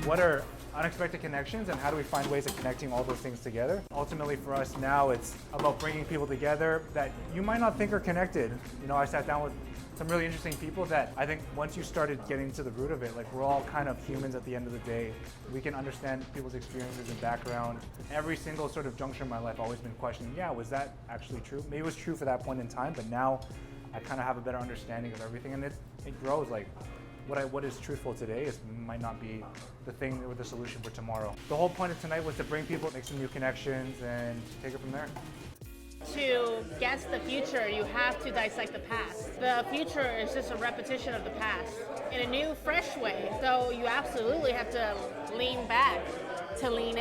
what are unexpected connections and how do we find ways of connecting all those things together? Ultimately for us now, it's about bringing people together that you might not think are connected. You know, I sat down with some really interesting people that I think once you started getting to the root of it, like we're all kind of humans at the end of the day. We can understand people's experiences and background. Every single sort of juncture in my life, I've always been questioning, yeah, was that actually true? Maybe it was true for that point in time, but now I kind of have a better understanding of everything, and it grows. Like what is truthful today might not be the thing or the solution for tomorrow. The whole point of tonight was to bring people, make some new connections, and take it from there. To guess the future, you have to dissect the past. The future is just a repetition of the past in a new, fresh way. So you absolutely have to lean back to lean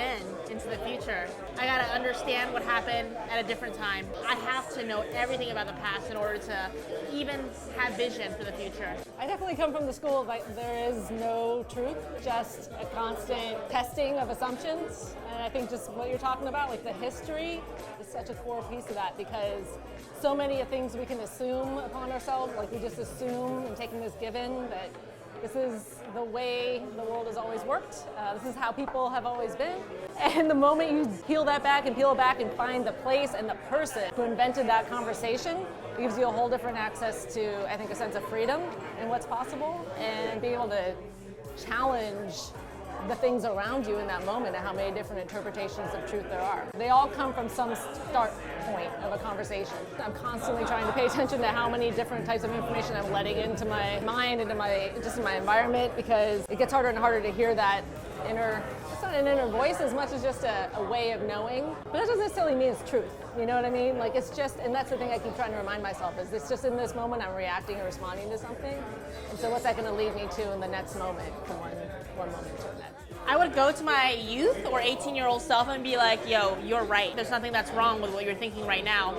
into the future. I gotta understand what happened at a different time. I have to know everything about the past in order to even have vision for the future. I definitely come from the school of like there is no truth, just a constant testing of assumptions. And I think just what you're talking about, like the history, is such a core piece of that because so many of things we can assume upon ourselves, like we just assume and taking this given that this is the way the world has always worked. This is how people have always been. And the moment you peel that back and peel it back and find the place and the person who invented that conversation, it gives you a whole different access to, I think, a sense of freedom and what's possible and being able to challenge the things around you in that moment and how many different interpretations of truth there are. They all come from some start point of a conversation. I'm constantly trying to pay attention to how many different types of information I'm letting into my mind, into my environment, because it gets harder and harder to hear that inner, it's not an inner voice as much as just a way of knowing, but that doesn't necessarily mean it's truth. You know what I mean? Like it's just, and that's the thing I keep trying to remind myself is it's just in this moment I'm reacting or responding to something. And so what's that going to lead me to in the next moment from one moment to the next? I would go to my youth or 18-year-old self and be like, yo, you're right. There's nothing that's wrong with what you're thinking right now.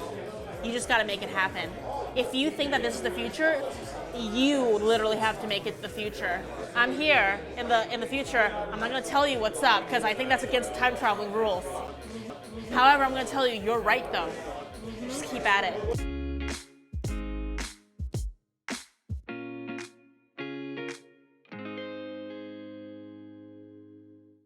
You just got to make it happen. If you think that this is the future, you literally have to make it the future. I'm here in the future. I'm not going to tell you what's up because I think that's against time traveling rules. However, I'm going to tell you, you're right though. Just keep at it.